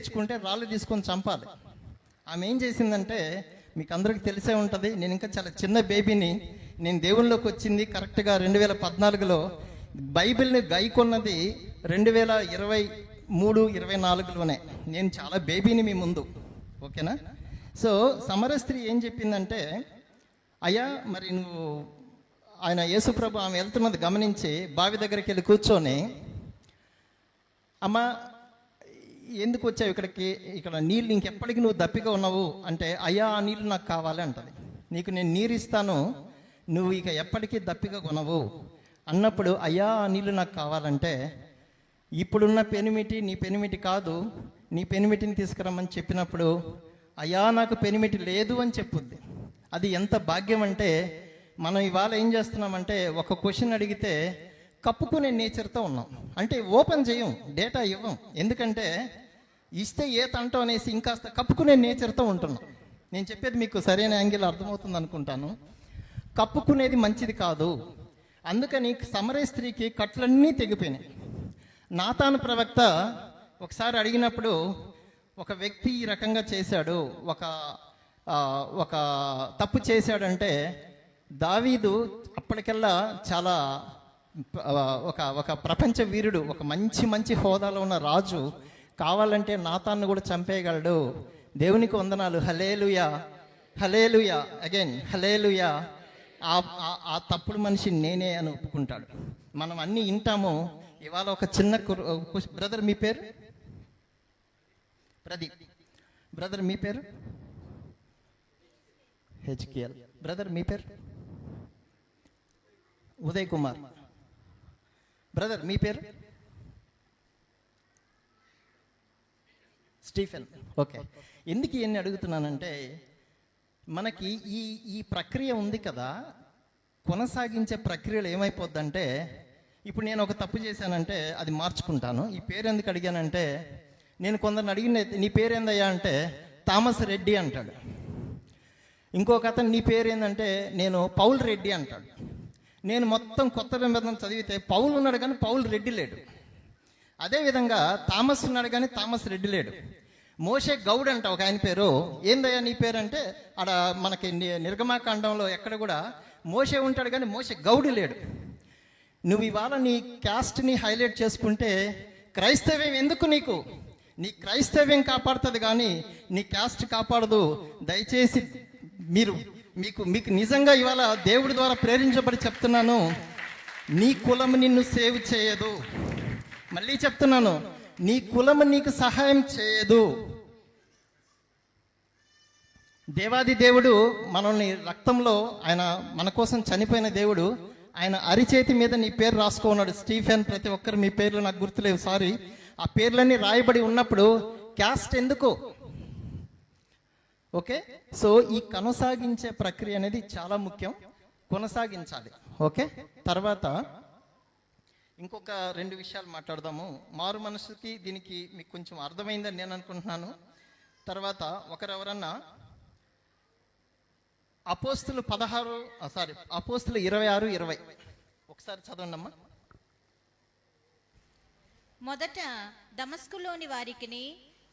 తెచ్చుకుంటే రాళ్ళు తీసుకొని చంపాలి. ఆమె ఏం చేసిందంటే మీకు అందరికీ తెలిసే ఉంటుంది. నేను ఇంకా చాలా చిన్న బేబీని, నేను దేవుళ్ళలోకి వచ్చింది కరెక్ట్గా 2014లో, బైబిల్ని గైకొన్నది 2023-24లోనే. నేను చాలా బేబీని మీ ముందు, ఓకేనా? సో సమర స్త్రీ ఏం చెప్పిందంటే, అయ్యా మరి నువ్వు, ఆయన యేసుప్రభు ఆమె వెళ్తున్నది గమనించి బావి దగ్గరికి వెళ్ళి కూర్చొని, అమ్మ ఎందుకు వచ్చావు ఇక్కడికి, ఇక్కడ నీళ్ళు ఇంకెప్పటికీ నువ్వు దప్పిగా ఉన్నావు అంటే, అయ్యా ఆ నీళ్ళు నాకు కావాలి అంటది. నీకు నేను నీరు ఇస్తాను, నువ్వు ఇక ఎప్పటికీ దప్పిగా కొనవు అన్నప్పుడు, అయ్యా ఆ నీళ్ళు నాకు కావాలంటే, ఇప్పుడున్న పెనిమిటి నీ పెనిమిటి కాదు, నీ పెనిమిటిని తీసుకురమ్మని చెప్పినప్పుడు, అయ్యా నాకు పెనిమిటి లేదు అని చెప్పుద్ది. అది ఎంత భాగ్యం అంటే, మనం ఇవాళ ఏం చేస్తున్నామంటే ఒక క్వశ్చన్ అడిగితే కప్పుకునే నేచర్తో ఉన్నాం. అంటే ఓపెన్ చేయం, డేటా ఇవ్వం. ఎందుకంటే ఇస్తే ఏ తంటో అనేసి ఇంకాస్త కప్పుకునే నేచర్తో ఉంటున్నాం. నేను చెప్పేది మీకు సరైన యాంగిల్ అర్థమవుతుంది అనుకుంటాను. కప్పుకునేది మంచిది కాదు. అందుకని సమరయ స్త్రీకి కట్లన్నీ తెగిపోయినాయి. నాతాను ప్రవక్త ఒకసారి అడిగినప్పుడు, ఒక వ్యక్తి ఈ రకంగా చేశాడు, ఒక తప్పు చేశాడంటే, దావీదు అప్పటికల్లా చాలా ఒక ప్రపంచ వీరుడు, ఒక మంచి హోదాలో ఉన్న రాజు, కావాలంటే నాతాన్ని కూడా చంపేయగలడు. దేవునికి వందనాలు, హల్లెలూయా హల్లెలూయా అగైన్ హల్లెలూయా. ఆ తప్పుడు మనిషి నేనే అని ఒప్పుకుంటాడు. మనం అన్నీ వింటాము. ఇవాళ ఒక చిన్న బ్రదర్, మీ పేరు ప్రదీప్, బ్రదర్ మీ పేరు హెచ్కేఎల్, బ్రదర్ మీ పేరు ఉదయ్ కుమార్, బ్రదర్ మీ పేరు స్టీఫెన్. ఓకే, ఎందుకు ఇవన్నీ అడుగుతున్నానంటే, మనకి ఈ ప్రక్రియ ఉంది కదా, కొనసాగించే ప్రక్రియలో ఏమైపోద్దంటే, ఇప్పుడు నేను ఒక తప్పు చేశానంటే అది మార్చుకుంటాను. ఈ పేరు ఎందుకు అడిగానంటే, నేను కొందరిని అడిగిన, నీ పేరు ఏందయ్యా అంటే థామస్ రెడ్డి అంటాడు. ఇంకొక అతను నీ పేరు ఏంటంటే నేను పౌల్ రెడ్డి అంటాడు. నేను మొత్తం కొత్త నిబంధన చదివితే పౌలు ఉన్నాడు కానీ పౌల్ రెడ్డి లేడు. అదేవిధంగా థామస్ ఉన్నాడు కానీ థామస్ రెడ్డి లేడు. మోషే గౌడ్ అంట ఒక ఆయన పేరు. ఏందయ్యా నీ పేరు అంటే, ఆడ మనకి నిర్గమాకాండంలో ఎక్కడ కూడా మోషే ఉంటాడు కానీ మోషే గౌడు లేడు. నువ్వు ఇవాళ నీ క్యాస్ట్ని హైలైట్ చేసుకుంటే క్రైస్తవ్యం ఎందుకు నీకు? నీ క్రైస్తవ్యం కాపాడుతుంది కానీ నీ క్యాస్ట్ కాపాడదు. దయచేసి మీకు నిజంగా ఇవాళ దేవుడి ద్వారా ప్రేరించబడి చెప్తున్నాను, నీ కులం నిన్ను సేవ్ చేయదు. మళ్ళీ చెప్తున్నాను, నీ కులం నీకు సహాయం చేయదు. దేవాది దేవుడు మనల్ని రక్తంలో, ఆయన మన కోసం చనిపోయిన దేవుడు, ఆయన అరిచేతి మీద నీ పేరు రాసుకున్నాడు, స్టీఫెన్. ప్రతి ఒక్కరు మీ పేర్లు నాకు గుర్తులేవు, సారీ. ఆ పేర్లన్నీ రాయబడి ఉన్నప్పుడు క్యాస్ట్ ఎందుకు? ఓకే, సో ఈ కొనసాగించే ప్రక్రియ అనేది చాలా ముఖ్యం, కొనసాగించాలి. ఓకే, తర్వాత ఇంకొక 2 విషయాలు మాట్లాడదాము. మారు మనసుకి దీనికి మీకు కొంచెం అర్థమైందని నేను అనుకుంటున్నాను. తర్వాత ఒకరెవరన్నా అపోస్తులు 26-20 ఒకసారి చదవండి అమ్మా. మొదట దమస్కులోని వారికిని,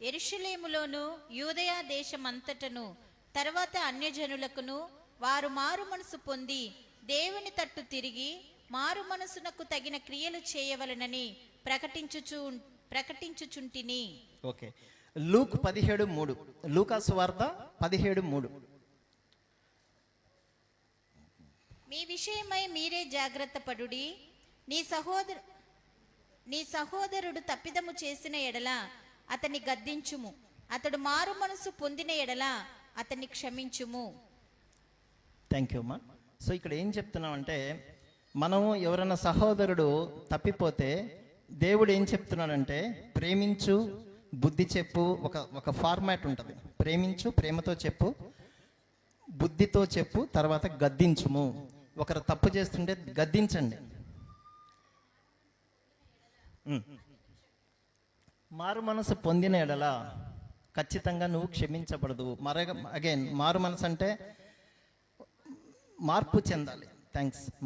యెరూషలేములోను, యూదయ దేశమంతటను, తర్వాత అన్యజనులకును వారు మారు మనసు పొంది దేవుని తట్టు తిరిగి మారు మనసునకు తగిన క్రియలు చేయవలనని ప్రకటించుచుంటిని. ఓకే, లూక్ 17:3, లూకా సువార్త 17:3. మీ విషయమై మీరే జాగ్రత్త పడుడి. నీ సహోదరుడు తప్పిదము చేసిన ఎడల అతన్ని గద్దించుము, అతడు మారు మనసు పొందిన ఎడల అతన్ని క్షమించుము. థ్యాంక్ యూ అమ్మా. సో ఇక్కడ ఏం చెప్తున్నామంటే, మనము ఎవరైనా సహోదరుడు తప్పిపోతే దేవుడు ఏం చెప్తున్నాడంటే, ప్రేమించు, బుద్ధి చెప్పు. ఒక ఫార్మాట్ ఉంటుంది. ప్రేమించు, ప్రేమతో చెప్పు, బుద్ధితో చెప్పు, తర్వాత గద్దించుము. ఒకరు తప్పు చేస్తుంటే గద్దించండి. మారు మనసు పొందిన ఎడల ఖచ్చితంగా నువ్వు క్షమించబడదు. అగైన్ మారు మనసు అంటే మార్పు చెందాలి.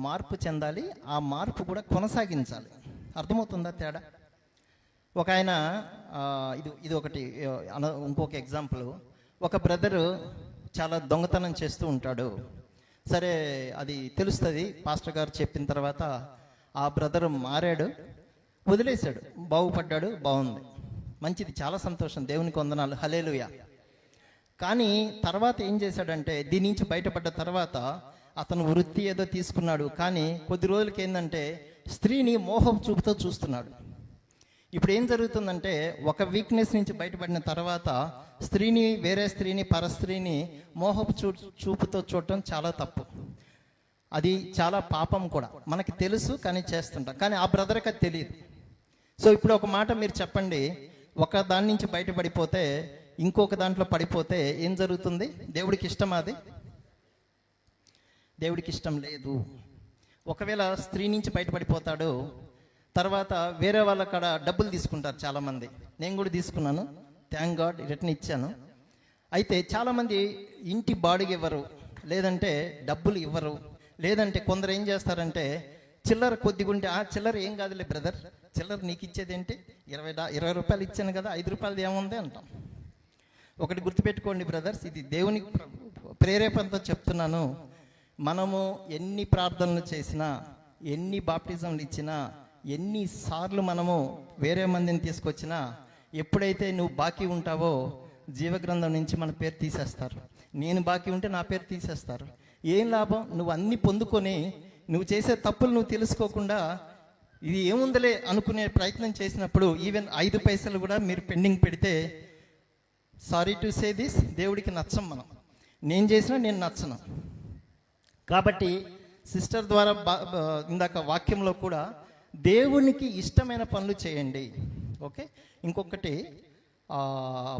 మార్పు చెందాలి. ఆ మార్పు కూడా కొనసాగించాలి. అర్థమవుతుందా తేడా? ఒక ఆయన ఇది ఒకటి ఇంకొక ఎగ్జాంపుల్. ఒక బ్రదరు చాలా దొంగతనం చేస్తూ ఉంటాడు. సరే, అది తెలుస్తుంది పాస్టర్ గారు చెప్పిన తర్వాత. ఆ బ్రదరు మారాడు, వదిలేశాడు, బాగుపడ్డాడు, బాగుంది, మంచిది, చాలా సంతోషం, దేవునికి వందనాలు, హల్లెలూయా. కానీ తర్వాత ఏం చేశాడంటే, దీని నుంచి బయటపడ్డ తర్వాత అతను వృత్తి ఏదో తీసుకున్నాడు, కానీ కొద్ది రోజులకి ఏంటంటే స్త్రీని మోహం చూపుతో చూస్తున్నాడు. ఇప్పుడు ఏం జరుగుతుందంటే, ఒక వీక్నెస్ నుంచి బయటపడిన తర్వాత స్త్రీని, వేరే స్త్రీని, పరస్త్రీని మోహపు చూపుతో చూడటం చాలా తప్పు. అది చాలా పాపం కూడా. మనకి తెలుసు కానీ చేస్తుంటాం, కానీ ఆ బ్రదర్కి అది తెలియదు. సో ఇప్పుడు ఒక మాట మీరు చెప్పండి, ఒక దాని నుంచి బయటపడిపోతే ఇంకొక దాంట్లో పడిపోతే ఏం జరుగుతుంది? దేవుడికి ఇష్టమా? అది దేవుడికి ఇష్టం లేదు. ఒకవేళ స్త్రీ నుంచి బయటపడిపోతాడు, తర్వాత వేరే వాళ్ళ కాడ డబ్బులు తీసుకుంటారు చాలామంది. నేను కూడా తీసుకున్నాను, థ్యాంక్ గాడ్, రిటర్న్ ఇచ్చాను. అయితే చాలామంది ఇంటి బాడుగ ఇవ్వరు, లేదంటే డబ్బులు ఇవ్వరు, లేదంటే కొందరు ఏం చేస్తారంటే చిల్లర కొద్దిగా ఉంటే, చిల్లర ఏం కాదులే బ్రదర్, చిల్లర నీకు ఇచ్చేది ఏంటి, 20 రూపాయలు ఇచ్చాను కదా, 5 రూపాయలది ఏముంది అంటాం. ఒకటి గుర్తుపెట్టుకోండి బ్రదర్స్, ఇది దేవుని ప్రేరేపణతో చెప్తున్నాను. మనము ఎన్ని ప్రార్థనలు చేసినా, ఎన్ని బాప్టిజంలు ఇచ్చినా, ఎన్నిసార్లు మనము వేరే మందిని తీసుకొచ్చినా, ఎప్పుడైతే నువ్వు బాకీ ఉంటావో జీవగ్రంథం నుంచి మన పేరు తీసేస్తారు. నేను బాకీ ఉంటే నా పేరు తీసేస్తారు. ఏం లాభం? నువ్వు అన్ని పొందుకొని నువ్వు చేసే తప్పులు నువ్వు తెలుసుకోకుండా ఇది ఏముందలే అనుకునే ప్రయత్నం చేసినప్పుడు ఈవెన్ 5 పైసలు కూడా మీరు పెండింగ్ పెడితే, సారీ టు సే దిస్, దేవుడికి నచ్చం. నేను చేసినా నేను నచ్చను. కాబట్టి సిస్టర్ ద్వారా ఇందాక వాక్యంలో కూడా దేవునికి ఇష్టమైన పనులు చేయండి. ఓకే. ఇంకొకటి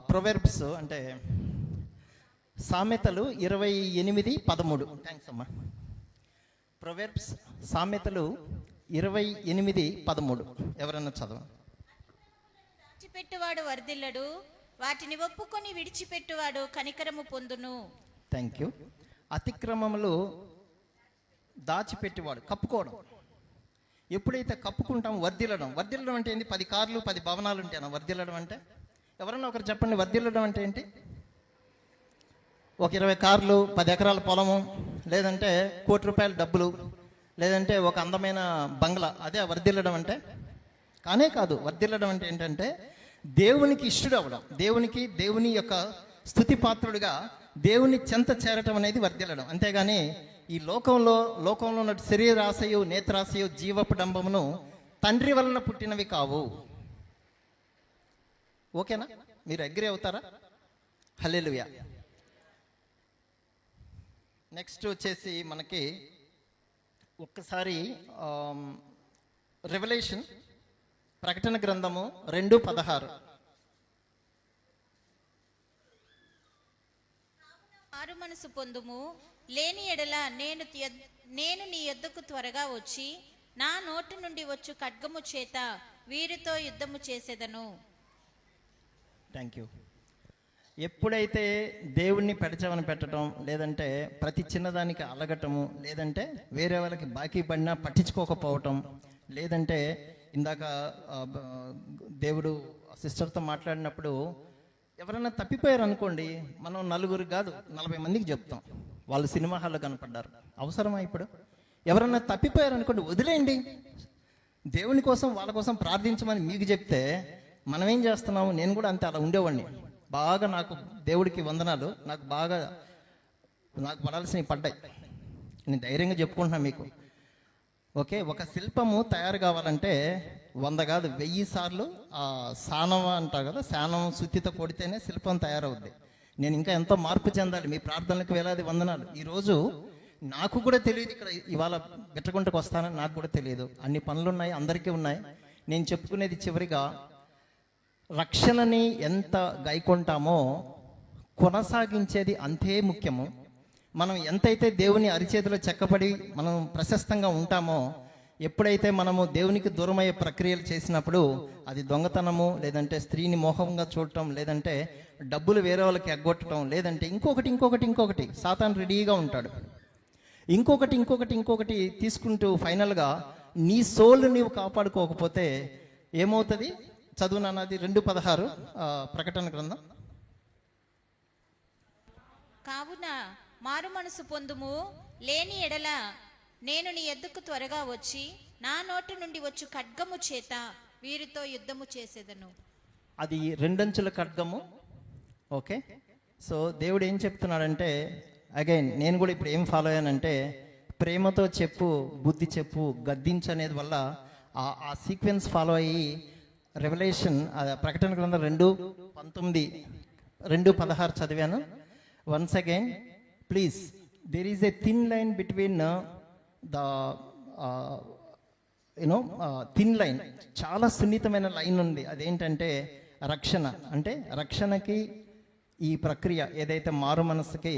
ప్రొవెర్బ్స్ అంటే సామెతలు 28:13. థ్యాంక్స్ అమ్మా. ప్రొవెర్బ్స్ సామెతలు 28:13 ఎవరన్నా చదవ. విడిచిపెట్టువాడు వర్ధిల్లడు, వాటిని ఒప్పుకొని విడిచిపెట్టువాడు కనికరము పొందును. Thank you. అతిక్రమములు దాచిపెట్టేవాడు, కప్పుకోవడం. ఎప్పుడైతే కప్పుకుంటాం, వర్ధిల్లడం. వర్ధిల్లడం అంటే ఏంటి? 10 కార్లు 10 భవనాలు ఉంటాయన్న వర్ధిల్లడం అంటే. ఎవరన్నా ఒకరు చెప్పండి, వర్ధిల్లడం అంటే ఏంటి? ఒక 20 కార్లు, 10 ఎకరాల పొలము, లేదంటే ₹1 కోటి డబ్బులు, లేదంటే ఒక అందమైన బంగ్లా, అదే వర్ధిల్లడం అంటే? కానే కాదు. వర్ధిల్లడం అంటే ఏంటంటే దేవునికి ఇష్టడు అవ్వడం, దేవుని యొక్క స్తుతి పాత్రుడిగా దేవుని చెంత చేరటం అనేది వర్ధిల్లడం. అంతేగాని ఈ లోకంలో ఉన్న శరీరాశయు, నేత్రాశయు, జీవపు డంబమును తండ్రి వలన పుట్టినవి కావు. ఓకేనా? మీరు అగ్రి అవుతారా? హల్లెలూయా. నెక్స్ట్ వచ్చేసి మనకి ఒక్కసారి రెవల్యూషన్, ప్రకటన గ్రంథము 2:16. మారు మనసు పొందుము, లేని ఎడల నేను నీ యొద్దకు త్వరగా వచ్చి నా నోటి నుండి వచ్చు ఖడ్గము చేత వీరితో యుద్ధము చేసేదను. Thank you. ఎప్పుడైతే దేవుణ్ణి పెడచవని పెట్టడం, లేదంటే ప్రతి చిన్నదానికి అలగటము, లేదంటే వేరే వాళ్ళకి బాకీ పడినా పట్టించుకోకపోవటం, లేదంటే ఇందాక దేవుడు సిస్టర్తో మాట్లాడినప్పుడు ఎవరైనా తప్పిపోయారు అనుకోండి, మనం 4 కాదు 40 మందికి చెప్తాం, వాళ్ళు సినిమా హాల్లో కనపడ్డారు. అవసరమా? ఇప్పుడు ఎవరన్నా తప్పిపోయారు అనుకోండి, వదిలేయండి. దేవుని కోసం, వాళ్ళ కోసం ప్రార్థించమని మీకు చెప్తే మనం ఏం చేస్తున్నాము? నేను కూడా అంతే, అలా ఉండేవాడిని. బాగా నాకు దేవుడికి వందనాలు, నాకు పడాల్సినవి పడ్డాయి. నేను ధైర్యంగా చెప్పుకుంటున్నాను మీకు. ఓకే. ఒక శిల్పము తయారు కావాలంటే 100 కాదు 1000 సార్లు సానం అంటారు కదా, సానం శుద్ధితో కొడితేనే శిల్పం తయారవుద్ది. నేను ఇంకా ఎంతో మార్పు చెందాలి. మీ ప్రార్థనలకు వేలాది వందనాలు. ఈరోజు నాకు కూడా తెలియదు, ఇక్కడ ఇవాళ బిట్టగుంటకు వస్తానని నాకు కూడా తెలియదు. అన్ని పనులున్నాయి, అందరికీ ఉన్నాయి. నేను చెప్పుకునేది చివరిగా, రక్షణని ఎంత గైకొంటామో కొనసాగించేది అంతే ముఖ్యము. మనం ఎంతైతే దేవుని అరిచేతిలో చెక్కబడి మనం ప్రశస్తంగా ఉంటామో, ఎప్పుడైతే మనము దేవునికి దూరమయ్యే ప్రక్రియలు చేసినప్పుడు అది దొంగతనము, లేదంటే స్త్రీని మోహంగా చూడటం, లేదంటే డబ్బులు వేరే వాళ్ళకి ఎగ్గొట్టడం, లేదంటే ఇంకొకటి సాతాను రెడీగా ఉంటాడు. ఇంకొకటి తీసుకుంటూ ఫైనల్గా నీ సోల్ నీవు కాపాడుకోకపోతే ఏమవుతుంది? చదువు నాన్నది 2:16 ప్రకటన గ్రంథం. కావున మారు మనసు పొందుము, లేని ఎడల నేను నీ ఎద్దుకు త్వరగా వచ్చి నా నోటి నుండి వచ్చు ఖడ్గము చేత వీరితో యుద్ధము చేసేదను. అది 2 అంచుల ఖడ్గము. ఓకే, సో దేవుడు ఏం చెప్తున్నాడంటే, అగైన్ నేను కూడా ఇప్పుడు ఏం ఫాలో అయ్యానంటే, ప్రేమతో చెప్పు, బుద్ధి చెప్పు, గద్దించనేది వల్ల ఆ సీక్వెన్స్ ఫాలో అయ్యి రెవల్యూషన్ ప్రకటన గ్రంథం 2:19 2:16 చదివాను. Once again please, there is a thin line between the you know thin line, చాలా సున్నితమైన లైన్ ఉంది. అదేంటంటే రక్షణ. అంటే రక్షణకి ఈ ప్రక్రియ ఏదైతే మారు మనస్సుకి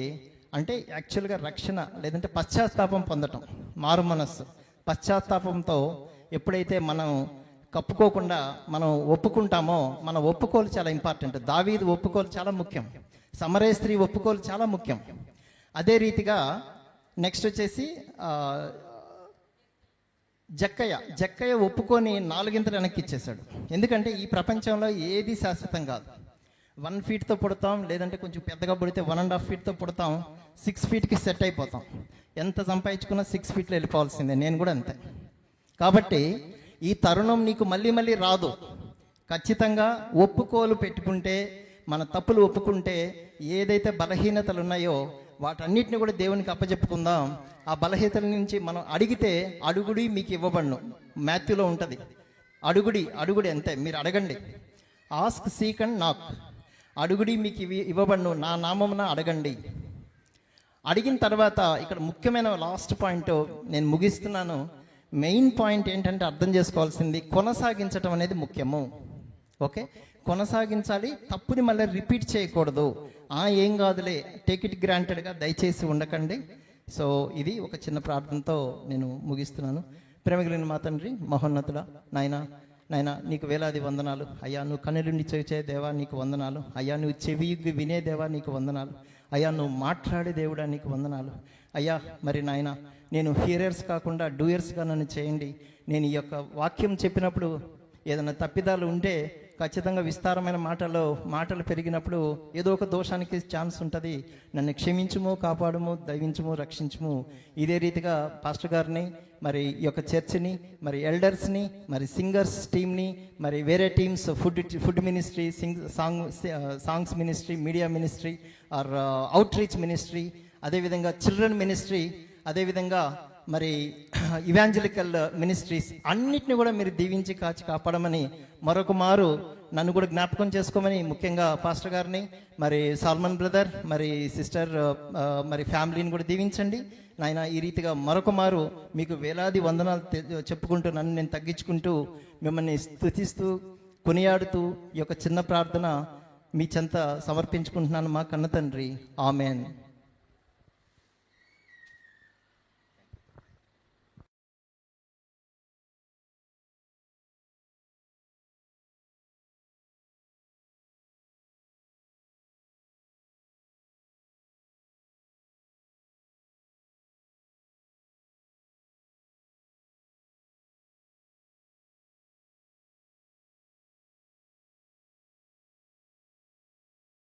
అంటే యాక్చువల్గా రక్షణ లేదంటే పశ్చాత్తాపం పొందటం. మారు మనస్సు పశ్చాత్తాపంతో ఎప్పుడైతే మనం కప్పుకోకుండా మనం ఒప్పుకుంటామో, మన ఒప్పుకోలు చాలా ఇంపార్టెంట్. దావీదు ఒప్పుకోలు చాలా ముఖ్యం, సమరయ స్త్రీ ఒప్పుకోలు చాలా ముఖ్యం. అదే రీతిగా నెక్స్ట్ వచ్చేసి జక్కయ్య ఒప్పుకొని 4 ఇంతలు వెనక్కి ఇచ్చేశాడు. ఎందుకంటే ఈ ప్రపంచంలో ఏది శాశ్వతం కాదు. 1 ఫీట్తో పుడతాం, లేదంటే కొంచెం పెద్దగా పుడితే 1.5 ఫీట్తో పుడతాం, 6 ఫీట్కి సెట్ అయిపోతాం. ఎంత సంపాదించుకున్నా 6 ఫీట్లో వెళ్ళిపోవాల్సిందే. నేను కూడా అంతే. కాబట్టి ఈ తరుణం నీకు మళ్ళీ మళ్ళీ రాదు. ఖచ్చితంగా ఒప్పుకోలు పెట్టుకుంటే, మన తప్పులు ఒప్పుకుంటే, ఏదైతే బలహీనతలు ఉన్నాయో వాటన్నిటిని కూడా దేవునికి అప్పచెప్పుకుందాం. ఆ బలహీనతల నుంచి మనం అడిగితే అడుగుడి మీకు ఇవ్వబడును. మాథ్యూలో ఉంటుంది, అడుగుడి అంతే. మీరు అడగండి. ఆస్క్, సీక్ అండ్ నాక్. అడుగుడి మీకు ఇవ్వబడును, నా నామమున అడగండి. అడిగిన తర్వాత ఇక్కడ ముఖ్యమైన లాస్ట్ పాయింట్ నేను ముగిస్తున్నాను. మెయిన్ పాయింట్ ఏంటంటే అర్థం చేసుకోవాల్సింది, కొనసాగించడం అనేది ముఖ్యము. ఓకే, కొనసాగించాలి. తప్పుని మళ్ళీ రిపీట్ చేయకూడదు. ఏం కాదులే, టేక్ ఇట్ గ్రాంటెడ్గా దయచేసి ఉండకండి. సో ఇది ఒక చిన్న ప్రార్థనతో నేను ముగిస్తున్నాను. ప్రేమగలిగిన మా తండ్రి, మహోన్నతుడా, నాయన నీకు వేలాది వందనాలు అయ్యా. నువ్వు కన్నులుండి చూచే దేవా నీకు వందనాలు అయ్యా. నువ్వు చెవి వినే దేవా నీకు వందనాలు అయ్యా. నువ్వు మాట్లాడే దేవుడా నీకు వందనాలు అయ్యా. మరి నాయన, నేను హియరర్స్ కాకుండా డూయర్స్గా నన్ను చేయండి. నేను ఈ యొక్క వాక్యం చెప్పినప్పుడు ఏదైనా తప్పిదాలు ఉంటే ఖచ్చితంగా విస్తారమైన మాటలు పెరిగినప్పుడు ఏదో ఒక దోషానికి ఛాన్స్ ఉంటుంది. నన్ను క్షమించుము, కాపాడుము, దైవించుము, రక్షించుము. ఇదే రీతిగా పాస్టర్ గారిని, మరి ఈ యొక్క చర్చిని, మరి ఎల్డర్స్ని, మరి సింగర్స్ టీమ్ని, మరి వేరే teams, food ministry, songs ministry, media ministry, or outreach ministry, అదేవిధంగా చిల్డ్రన్ మినిస్ట్రీ, అదేవిధంగా మరి ఇవాంజలికల్ మినిస్ట్రీస్ అన్నిటిని కూడా మీరు దీవించి కాచి కాపాడమని మరొక మారు నన్ను కూడా జ్ఞాపకం చేసుకోమని, ముఖ్యంగా పాస్టర్ గారిని, మరి సాల్మన్ బ్రదర్, మరి సిస్టర్, మరి ఫ్యామిలీని కూడా దీవించండి నాయన. ఈ రీతిగా మరొక మారు మీకు వేలాది వందనాలు చెప్పుకుంటూ, నన్ను నేను తగ్గించుకుంటూ, మిమ్మల్ని స్తుతిస్తూ, కొనియాడుతూ ఈ యొక్క చిన్న ప్రార్థన మీ చెంత సమర్పించుకుంటున్నాను మా కన్న తండ్రి. ఆమెన్.